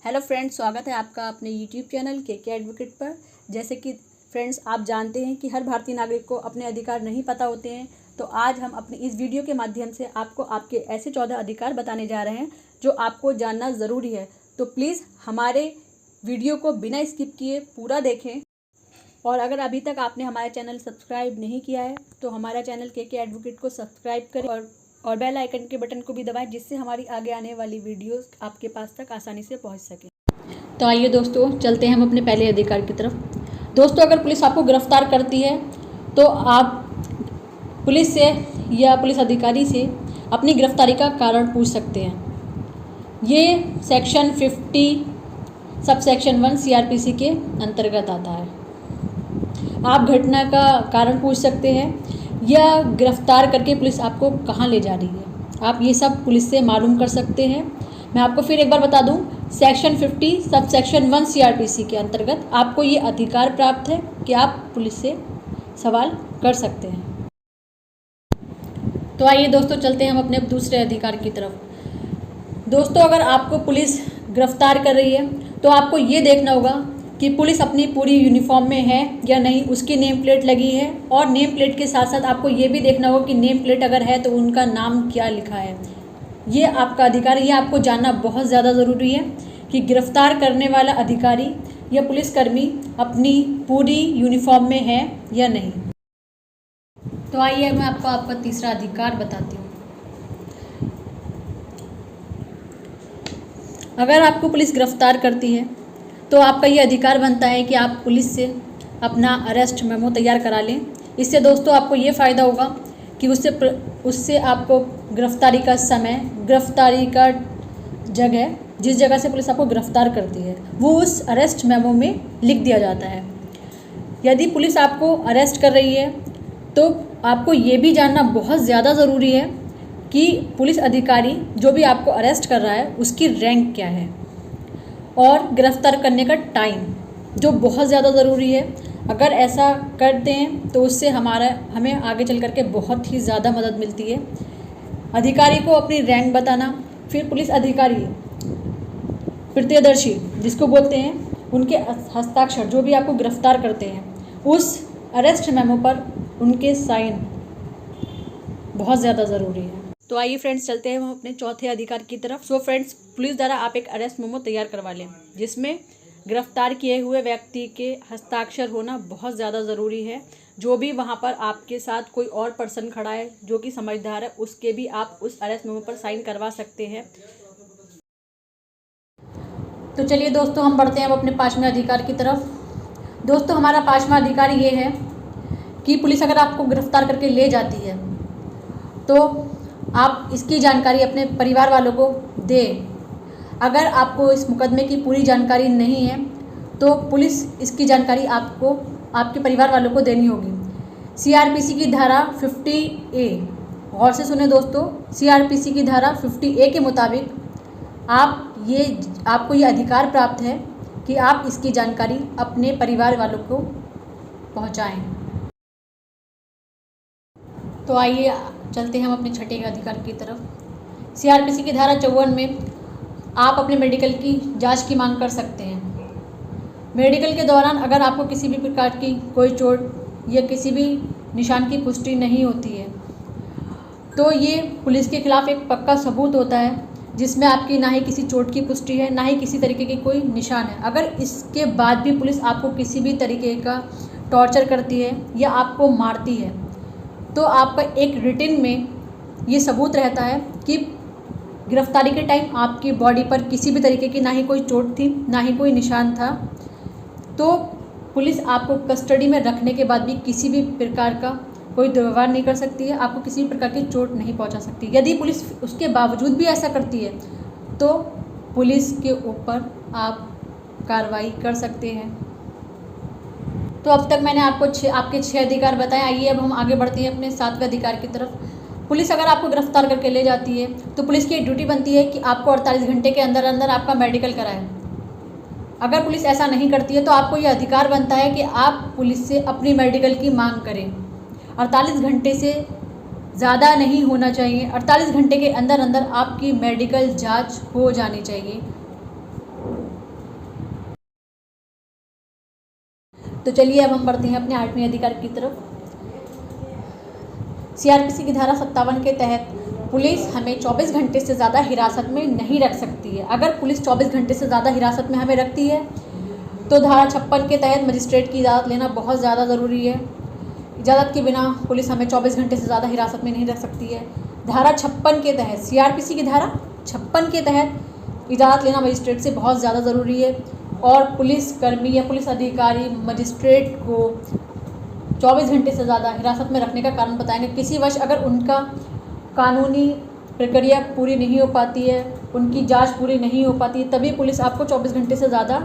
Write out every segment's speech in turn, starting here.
Hello friends, स्वागत है आपका अपने यूट्यूब चैनल के एडवोकेट पर। जैसे कि फ्रेंड्स, आप जानते हैं कि हर भारतीय नागरिक को अपने अधिकार नहीं पता होते हैं। तो आज हम अपनी इस वीडियो के माध्यम से आपको आपके ऐसे 14 अधिकार बताने जा रहे हैं जो आपको जानना ज़रूरी है। तो प्लीज़ हमारे वीडियो को बिना स्किप किए पूरा देखें। और अगर अभी तक आपने हमारा चैनल सब्सक्राइब नहीं किया है तो हमारा चैनल के एडवोकेट को सब्सक्राइब करें और बेल आइकन के बटन को भी दबाएं, जिससे हमारी आगे आने वाली वीडियोस आपके पास तक आसानी से पहुंच सके। तो आइए दोस्तों, चलते हैं हम अपने पहले अधिकार की तरफ। दोस्तों, अगर पुलिस आपको गिरफ्तार करती है तो आप पुलिस से या पुलिस अधिकारी से अपनी गिरफ्तारी का कारण पूछ सकते हैं। ये सेक्शन 50 सब सेक्शन 1 CRPC के अंतर्गत आता है। आप घटना का कारण पूछ सकते हैं या गिरफ्तार करके पुलिस आपको कहाँ ले जा रही है, आप ये सब पुलिस से मालूम कर सकते हैं। मैं आपको फिर एक बार बता दूं, सेक्शन 50 सब सेक्शन 1 CRPC के अंतर्गत आपको ये अधिकार प्राप्त है कि आप पुलिस से सवाल कर सकते हैं। तो आइए दोस्तों, चलते हैं हम अपने दूसरे अधिकार की तरफ। दोस्तों, अगर आपको पुलिस गिरफ्तार कर रही है तो आपको ये देखना होगा कि पुलिस अपनी पूरी यूनिफॉर्म में है या नहीं, उसकी नेम प्लेट लगी है। और नेम प्लेट के साथ साथ आपको ये भी देखना होगा कि नेम प्लेट अगर है तो उनका नाम क्या लिखा है। ये आपका अधिकार है, ये आपको जानना बहुत ज़्यादा ज़रूरी है कि गिरफ्तार करने वाला अधिकारी या पुलिसकर्मी अपनी पूरी यूनिफॉर्म में है या नहीं। तो आइए मैं आपको आपका तीसरा अधिकार बताती हूँ। अगर आपको पुलिस गिरफ्तार करती है तो आपका ये अधिकार बनता है कि आप पुलिस से अपना अरेस्ट मेमो तैयार करा लें। इससे दोस्तों आपको ये फ़ायदा होगा कि उससे आपको गिरफ्तारी का समय, गिरफ्तारी का जगह, जिस जगह से पुलिस आपको गिरफ्तार करती है, वो उस अरेस्ट मेमो में लिख दिया जाता है। यदि पुलिस आपको अरेस्ट कर रही है तो आपको ये भी जानना बहुत ज़्यादा ज़रूरी है कि पुलिस अधिकारी जो भी आपको अरेस्ट कर रहा है उसकी रैंक क्या है, और गिरफ्तार करने का टाइम जो बहुत ज़्यादा ज़रूरी है। अगर ऐसा करते हैं तो उससे हमें आगे चल कर के बहुत ही ज़्यादा मदद मिलती है। अधिकारी को अपनी रैंक बताना, फिर पुलिस अधिकारी प्रत्यक्षदर्शी जिसको बोलते हैं, उनके हस्ताक्षर जो भी आपको गिरफ्तार करते हैं उस अरेस्ट मेमो पर उनके साइन बहुत ज़्यादा ज़रूरी है। तो आइए फ्रेंड्स, चलते हैं हम अपने चौथे अधिकार की तरफ। सो फ्रेंड्स, पुलिस द्वारा आप एक अरेस्ट मेमो तैयार करवा लें जिसमें गिरफ्तार किए हुए व्यक्ति के हस्ताक्षर होना बहुत ज़्यादा ज़रूरी है। जो भी वहाँ पर आपके साथ कोई और पर्सन खड़ा है जो कि समझदार है, उसके भी आप उस अरेस्ट मेमो पर साइन करवा सकते हैं। तो चलिए दोस्तों, हम बढ़ते हैं अब अपने पांचवें अधिकार की तरफ। दोस्तों, हमारा पांचवा अधिकार ये है कि पुलिस अगर आपको गिरफ्तार करके ले जाती है तो आप इसकी जानकारी अपने परिवार वालों को दें। अगर आपको इस मुकदमे की पूरी जानकारी नहीं है तो पुलिस इसकी जानकारी आपको आपके परिवार वालों को देनी होगी। CRPC की धारा 50A, गौर से सुने दोस्तों, CRPC की धारा 50A के मुताबिक आपको ये अधिकार प्राप्त है कि आप इसकी जानकारी अपने परिवार वालों को पहुंचाएं। तो आइए चलते हैं हम अपने छठे अधिकार की तरफ। CRPC की धारा 54 में आप अपने मेडिकल की जांच की मांग कर सकते हैं। मेडिकल के दौरान अगर आपको किसी भी प्रकार की कोई चोट या किसी भी निशान की पुष्टि नहीं होती है तो ये पुलिस के खिलाफ एक पक्का सबूत होता है जिसमें आपकी ना ही किसी चोट की पुष्टि है, ना ही किसी तरीके की कोई निशान है। अगर इसके बाद भी पुलिस आपको किसी भी तरीके का टॉर्चर करती है या आपको मारती है तो आपका एक रिटन में ये सबूत रहता है कि गिरफ्तारी के टाइम आपकी बॉडी पर किसी भी तरीके की ना ही कोई चोट थी, ना ही कोई निशान था। तो पुलिस आपको कस्टडी में रखने के बाद भी किसी भी प्रकार का कोई दुर्व्यवहार नहीं कर सकती है, आपको किसी भी प्रकार की चोट नहीं पहुंचा सकती। यदि पुलिस उसके बावजूद भी ऐसा करती है तो पुलिस के ऊपर आप कार्रवाई कर सकते हैं। तो अब तक मैंने आपको आपके 6 अधिकार बताए। आइए अब हम आगे बढ़ते हैं अपने 7वें अधिकार की तरफ। पुलिस अगर आपको गिरफ्तार करके ले जाती है तो पुलिस की ड्यूटी बनती है कि आपको 48 घंटे के अंदर अंदर आपका मेडिकल कराए। अगर पुलिस ऐसा नहीं करती है तो आपको ये अधिकार बनता है कि आप पुलिस से अपनी मेडिकल की मांग करें। 48 घंटे से ज़्यादा नहीं होना चाहिए, 48 घंटे के अंदर अंदर आपकी मेडिकल जांच हो जानी चाहिए। तो चलिए अब हम बढ़ते हैं अपने 8वें अधिकार की तरफ। सीआरपीसी की धारा 57 के तहत पुलिस हमें 24 घंटे से ज़्यादा हिरासत में नहीं रख सकती है। अगर पुलिस 24 घंटे से ज़्यादा हिरासत में हमें रखती है तो धारा 56 के तहत मजिस्ट्रेट की इजाज़त लेना बहुत ज़्यादा ज़रूरी है। इजाज़त के बिना पुलिस हमें 24 घंटे से ज़्यादा हिरासत में नहीं रख सकती है। धारा 56 के तहत, सीआरपीसी की धारा 56 के तहत इजाज़त लेना मजिस्ट्रेट से बहुत ज़्यादा ज़रूरी है। और पुलिस कर्मी या पुलिस अधिकारी मजिस्ट्रेट को 24 घंटे से ज़्यादा हिरासत में रखने का कारण बताएंगे। किसी वश अगर उनका कानूनी प्रक्रिया पूरी नहीं हो पाती है, उनकी जांच पूरी नहीं हो पाती, तभी पुलिस आपको 24 घंटे से ज़्यादा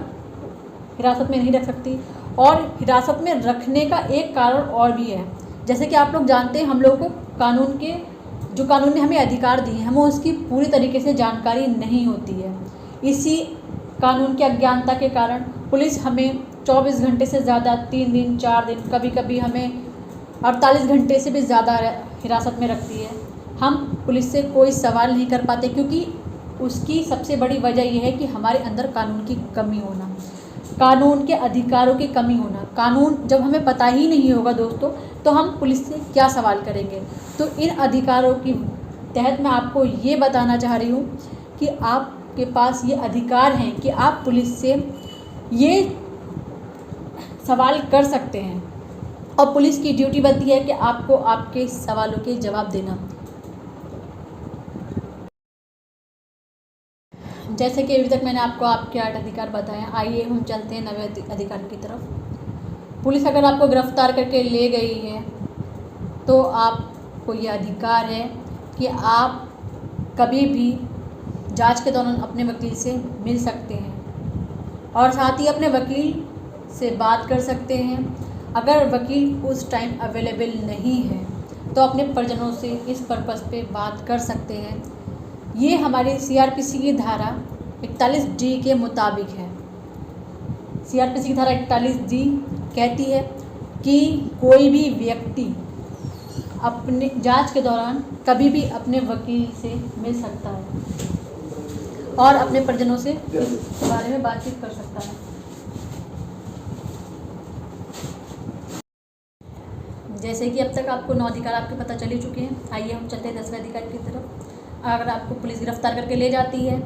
हिरासत में नहीं रख सकती। और हिरासत में रखने का एक कारण और भी है, जैसे कि आप लोग जानते हैं, हम लोगों को कानून ने हमें अधिकार दिए हैं, हमें उसकी पूरी तरीके से जानकारी नहीं होती है। इसी कानून की अज्ञानता के कारण पुलिस हमें 24 घंटे से ज़्यादा, 3 दिन 4 दिन, कभी कभी हमें 48 घंटे से भी ज़्यादा हिरासत में रखती है। हम पुलिस से कोई सवाल नहीं कर पाते, क्योंकि उसकी सबसे बड़ी वजह यह है कि हमारे अंदर कानून की कमी होना, कानून के अधिकारों की कमी होना। कानून जब हमें पता ही नहीं होगा दोस्तों, तो हम पुलिस से क्या सवाल करेंगे। तो इन अधिकारों की तहत मैं आपको ये बताना चाह रही हूँ कि आपके पास ये अधिकार हैं कि आप पुलिस से ये सवाल कर सकते हैं, और पुलिस की ड्यूटी बनती है कि आपको आपके सवालों के जवाब देना। जैसे कि अभी तक मैंने आपको आपके 8 अधिकार बताए, आइए हम चलते हैं 9वें अधिकार की तरफ। पुलिस अगर आपको गिरफ्तार करके ले गई है तो आपको ये अधिकार है कि आप कभी भी जांच के दौरान अपने वकील से मिल सकते हैं, और साथ ही अपने वकील से बात कर सकते हैं। अगर वकील उस टाइम अवेलेबल नहीं है तो अपने परिजनों से इस पर्पस पे बात कर सकते हैं। ये हमारी सीआरपीसी की धारा 41D के मुताबिक है। सीआरपीसी की धारा 41D कहती है कि कोई भी व्यक्ति अपने जांच के दौरान कभी भी अपने वकील से मिल सकता है और अपने परिजनों से इस बारे में बातचीत कर सकता है। जैसे कि अब तक आपको 9 अधिकार आपके पता चल ही चुके हैं, आइए हम चलते हैं 10वें अधिकार की तरफ। अगर आपको पुलिस गिरफ्तार करके ले जाती है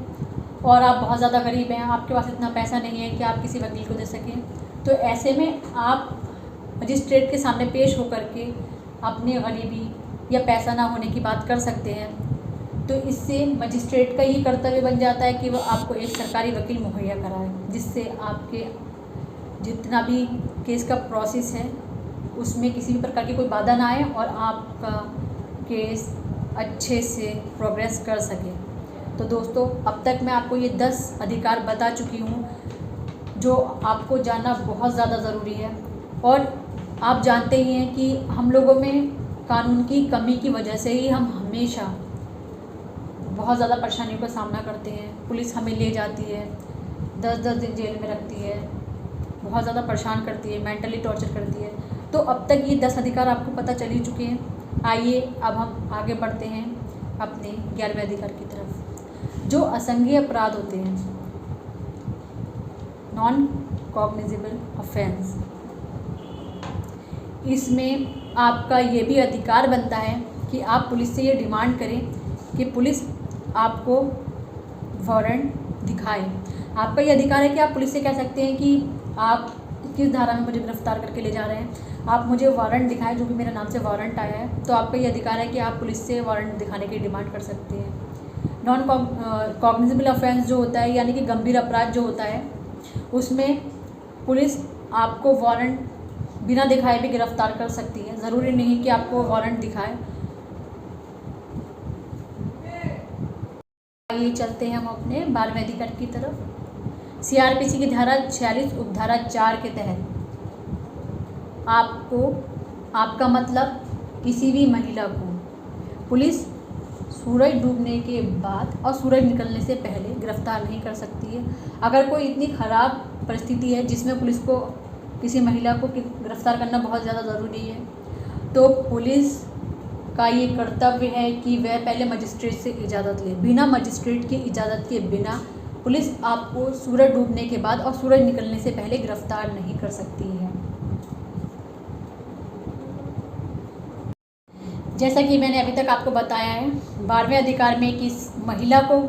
और आप बहुत ज़्यादा गरीब हैं, आपके पास इतना पैसा नहीं है कि आप किसी वकील को दे सकें, तो ऐसे में आप मजिस्ट्रेट के सामने पेश होकर के अपनी गरीबी या पैसा ना होने की बात कर सकते हैं। तो इससे मजिस्ट्रेट का ये कर्तव्य बन जाता है कि वो आपको एक सरकारी वकील मुहैया कराए, जिससे आपके जितना भी केस का प्रोसेस है उसमें किसी भी प्रकार की कोई बाधा ना आए और आपका केस अच्छे से प्रोग्रेस कर सके। तो दोस्तों, अब तक मैं आपको ये 10 अधिकार बता चुकी हूँ जो आपको जानना बहुत ज़्यादा ज़रूरी है। और आप जानते ही हैं कि हम लोगों में कानून की कमी की वजह से ही हम हमेशा बहुत ज़्यादा परेशानियों का सामना करते हैं। पुलिस हमें ले जाती है, 10-10 दिन जेल में रखती है, बहुत ज़्यादा परेशान करती है, मेंटली टॉर्चर करती है। तो अब तक ये 10 अधिकार आपको पता चल ही चुके हैं। आइए अब हम आगे बढ़ते हैं अपने 11वें अधिकार की तरफ, जो असंज्ञेय अपराध होते हैं, नॉन कॉग्निजेबल ऑफेंस। इसमें आपका ये भी अधिकार बनता है कि आप पुलिस से ये डिमांड करें कि पुलिस आपको वारंट दिखाए। आपका ये अधिकार है कि आप पुलिस से कह सकते हैं कि आप किस धारा में मुझे गिरफ्तार करके ले जा रहे हैं, आप मुझे वारंट दिखाएं, जो भी मेरे नाम से वारंट आया है। तो आपका ये अधिकार है कि आप पुलिस से वारंट दिखाने की डिमांड कर सकते हैं। नॉन कॉग्निजेबल ऑफेंस जो होता है, यानी कि गंभीर अपराध जो होता है, उसमें पुलिस आपको वारंट बिना दिखाए भी गिरफ्तार कर सकती है। ज़रूरी नहीं कि आपको वारंट दिखाए। आइए चलते हैं हम अपने 12वें अधिकार की तरफ। सीआरपीसी की धारा 46 उपधारा 4 के तहत आपको, आपका मतलब किसी भी महिला को पुलिस सूरज डूबने के बाद और सूरज निकलने से पहले गिरफ्तार नहीं कर सकती है। अगर कोई इतनी ख़राब परिस्थिति है जिसमें पुलिस को किसी महिला को गिरफ्तार करना बहुत ज़्यादा ज़रूरी है, तो पुलिस का ये कर्तव्य है कि वह पहले मजिस्ट्रेट से इजाज़त ले। बिना मजिस्ट्रेट की इजाज़त के बिना पुलिस आपको सूरज डूबने के बाद और सूरज निकलने से पहले गिरफ्तार नहीं कर सकती है। जैसा कि मैंने अभी तक आपको बताया है 12वें अधिकार में कि महिला को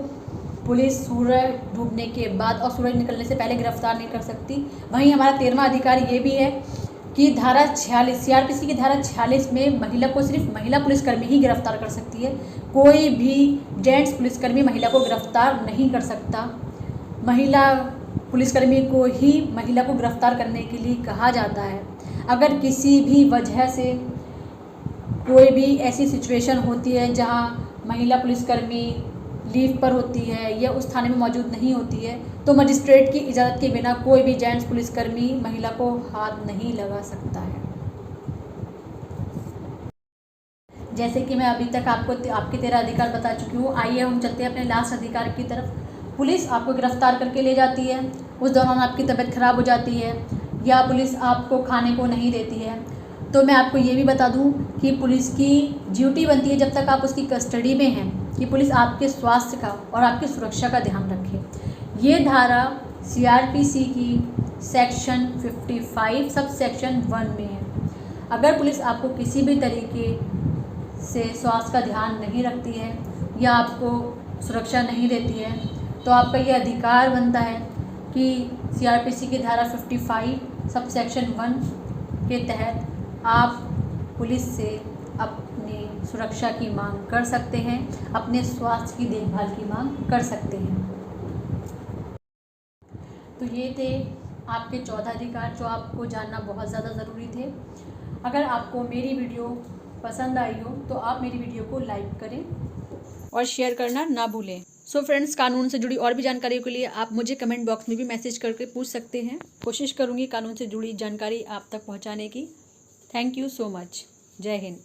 पुलिस सूरज डूबने के बाद और सूरज निकलने से पहले गिरफ्तार नहीं कर सकती। वहीं हमारा 13वां अधिकार ये भी है कि धारा 46 सीआरपीसी की धारा 46 में महिला को सिर्फ महिला पुलिसकर्मी ही गिरफ्तार कर सकती है। कोई भी जेंट्स पुलिसकर्मी महिला को गिरफ्तार नहीं कर सकता। महिला पुलिसकर्मी को ही महिला को गिरफ्तार करने के लिए कहा जाता है। अगर किसी भी वजह से कोई भी ऐसी सिचुएशन होती है जहां महिला पुलिसकर्मी लीव पर होती है या उस थाने में मौजूद नहीं होती है, तो मजिस्ट्रेट की इजाज़त के बिना कोई भी जेंट्स पुलिसकर्मी महिला को हाथ नहीं लगा सकता है। जैसे कि मैं अभी तक आपको आपके 13 अधिकार बता चुकी हूँ। आइए हम चलते हैं अपने लास्ट अधिकार की तरफ। पुलिस आपको गिरफ्तार करके ले जाती है, उस दौरान आपकी तबीयत ख़राब हो जाती है या पुलिस आपको खाने को नहीं देती है, तो मैं आपको ये भी बता दूं कि पुलिस की ड्यूटी बनती है जब तक आप उसकी कस्टडी में हैं कि पुलिस आपके स्वास्थ्य का और आपकी सुरक्षा का ध्यान रखे। ये धारा सीआरपीसी की सेक्शन 55 सब सेक्शन 1 में है। अगर पुलिस आपको किसी भी तरीके से स्वास्थ्य का ध्यान नहीं रखती है या आपको सुरक्षा नहीं देती है, तो आपका ये अधिकार बनता है कि सीआरपीसी की धारा 55 सब सेक्शन 1 के तहत आप पुलिस से अपनी सुरक्षा की मांग कर सकते हैं, अपने स्वास्थ्य की देखभाल की मांग कर सकते हैं। तो ये थे आपके 14 अधिकार जो आपको जानना बहुत ज़्यादा ज़रूरी थे। अगर आपको मेरी वीडियो पसंद आई हो तो आप मेरी वीडियो को लाइक करें और शेयर करना ना भूलें। सो फ्रेंड्स, कानून से जुड़ी और भी जानकारी के लिए आप मुझे कमेंट बॉक्स में भी मैसेज करके पूछ सकते हैं। कोशिश करूँगी कानून से जुड़ी जानकारी आप तक पहुँचाने की। Thank you so much. जय हिंद।